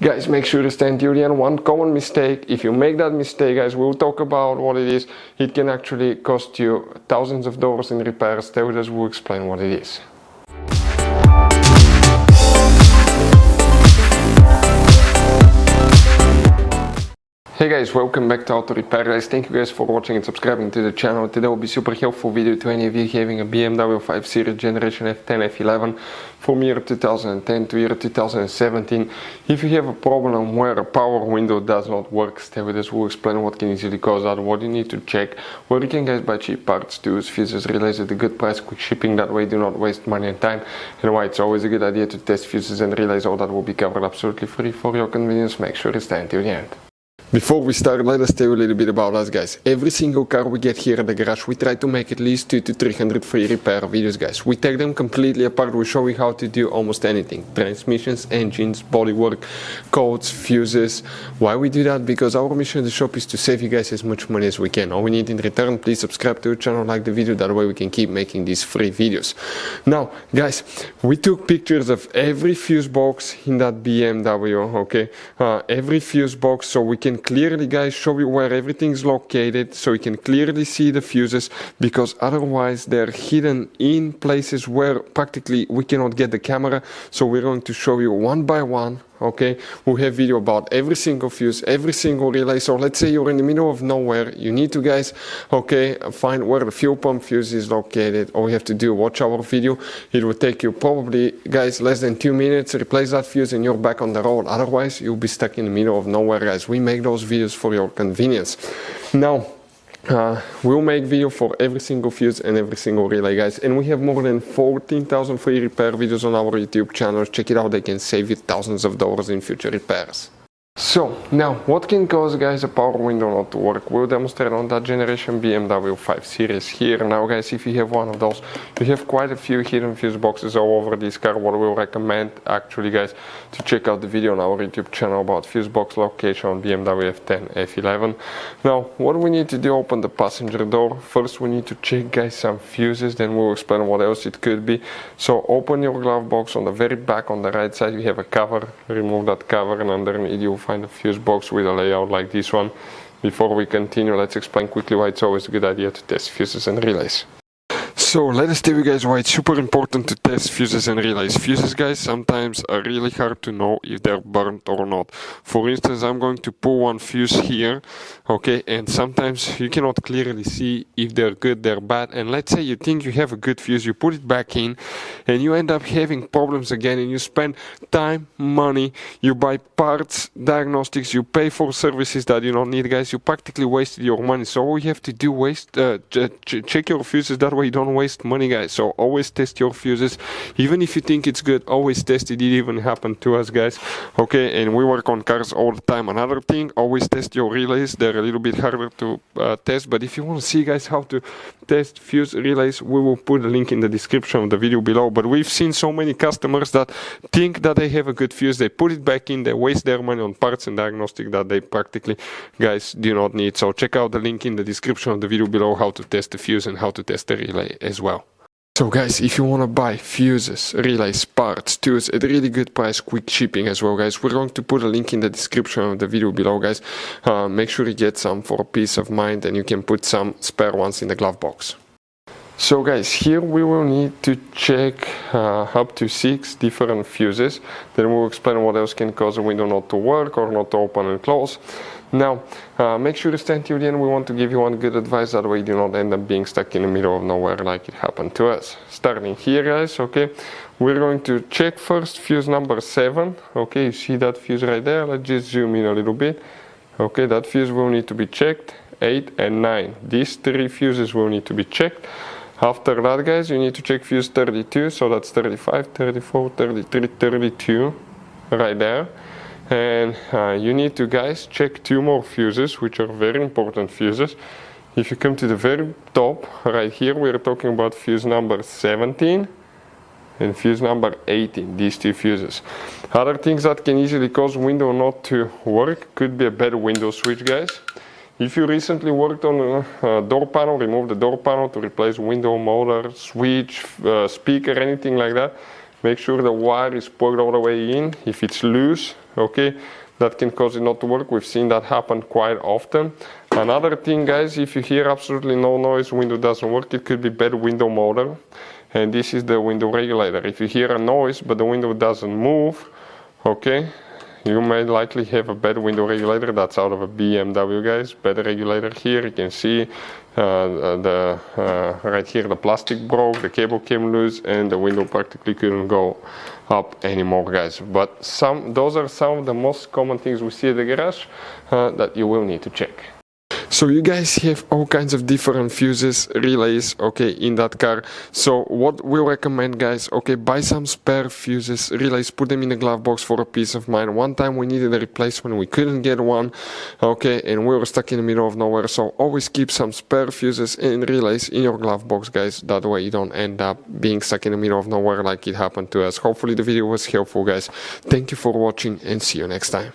Guys, make sure to stay until the end. One common mistake, if you make that mistake, guys, we'll talk about what it is. It can actually cost you thousands of dollars in repairs. Stay with us, we'll explain what it is. Hey guys, welcome back to Auto Repair guys. Thank you guys for watching and subscribing to the channel. Today will be super helpful video to any of you having a BMW 5 Series generation F10 F11 from year 2010 to year 2017. If you have a problem where a power window does not work, stay with us. We'll explain what can easily cause that, what you need to check, where you can guys buy cheap parts, tools, fuses, relays at a good price, quick shipping, that way do not waste money and time, and why it's always a good idea to test fuses and relays. All that will be covered absolutely free for your convenience. Make sure to stay until the end. Before we start, let us tell you a little bit about us guys. Every single car we get here at the garage, we try to make at least 200 to 300 free repair videos guys. We take them completely apart, we show you how to do almost anything. Transmissions, engines, bodywork, codes, fuses. Why we do that? Because our mission in the shop is to save you guys as much money as we can. All we need in return, please subscribe to the channel, like the video, that way we can keep making these free videos. Now guys, we took pictures of every fuse box in that BMW, okay? Every fuse box, so we can clearly guys show you where everything is located, so you can clearly see the fuses, because otherwise they're hidden in places where practically we cannot get the camera. So we're going to show you one by one, okay? We have video about every single fuse, every single relay. So let's say you're in the middle of nowhere, you need to guys, okay, find where the fuel pump fuse is located. All you have to do, watch our video. It will take you probably guys less than 2 minutes, replace that fuse and you're back on the road. Otherwise you'll be stuck in the middle of nowhere guys. We make those videos for your convenience. Now we'll make video for every single fuse and every single relay guys, and we have more than 14,000 free repair videos on our YouTube channel. Check it out, they can save you thousands of dollars in future repairs. So now what can cause guys a power window not to work? We'll demonstrate on that generation BMW 5 Series here. Now guys, if you have one of those, you have quite a few hidden fuse boxes all over this car. What we'll recommend actually guys, to check out the video on our YouTube channel about fuse box location on BMW F10 F11. Now what we need to do, open the passenger door. First we need to check guys some fuses, then we'll explain what else it could be. So open your glove box. On the very back on the right side you have a cover. Remove that cover and underneath you'll find a fuse box with a layout like this one. Before we continue, let's explain quickly why it's always a good idea to test fuses and relays. So let us tell you guys why it's super important to test fuses and relays. Fuses guys sometimes are really hard to know if they're burnt or not. For instance, I'm going to pull one fuse here, okay, and sometimes you cannot clearly see if they're good, they're bad. And let's say you think you have a good fuse, you put it back in and you end up having problems again, and you spend time, money, you buy parts, diagnostics, you pay for services that you don't need guys. You practically wasted your money. So all you have to do, check your fuses, that way you don't waste money guys. So always test your fuses, even if you think it's good, always test it. It even happened to us guys, okay? And we work on cars all the time. Another thing, always test your relays. They're a little bit harder to test, but if you want to see guys how to test fuse relays, we will put a link in the description of the video below. But we've seen so many customers that think that they have a good fuse, they put it back in, they waste their money on parts and diagnostic that they practically guys do not need. So check out the link in the description of the video below, how to test the fuse and how to test the relay as well. So guys, if you want to buy fuses, relays, parts, tools at a really good price, quick shipping as well guys, we're going to put a link in the description of the video below guys. Make sure you get some for peace of mind, and you can put some spare ones in the glove box. So guys, here we will need to check up to 6 different fuses. Then we'll explain what else can cause a window not to work or not to open and close. Now, make sure to stay until the end. We want to give you one good advice, that way you do not end up being stuck in the middle of nowhere like it happened to us. Starting here guys, okay, we're going to check first fuse number 7. Okay, you see that fuse right there? Let's just zoom in a little bit. Okay, that fuse will need to be checked. 8 and 9. These 3 fuses will need to be checked. After that guys, you need to check fuse 32, so that's 35, 34, 33, 32 right there. And you need to guys check 2 more fuses, which are very important fuses. If you come to the very top right here, we're talking about fuse number 17 and fuse number 18, these 2 fuses. Other things that can easily cause window not to work could be a bad window switch guys. If you recently worked on a door panel, remove the door panel to replace window, motor, switch, speaker, anything like that, make sure the wire is plugged all the way in. If it's loose, okay, that can cause it not to work. We've seen that happen quite often. Another thing, guys, if you hear absolutely no noise, window doesn't work, it could be bad window motor. And this is the window regulator. If you hear a noise but the window doesn't move, okay, you may likely have a bad window regulator. That's out of a BMW, guys. Bad regulator here. You can see right here the plastic broke, the cable came loose, and the window practically couldn't go up anymore, guys. But those are some of the most common things we see at the garage that you will need to check. So you guys have all kinds of different fuses, relays, okay, in that car. So what we recommend, guys, okay, buy some spare fuses, relays, put them in the glove box for a peace of mind. One time we needed a replacement, we couldn't get one, okay, and we were stuck in the middle of nowhere. So always keep some spare fuses and relays in your glove box, guys. That way you don't end up being stuck in the middle of nowhere like it happened to us. Hopefully the video was helpful, guys. Thank you for watching and see you next time.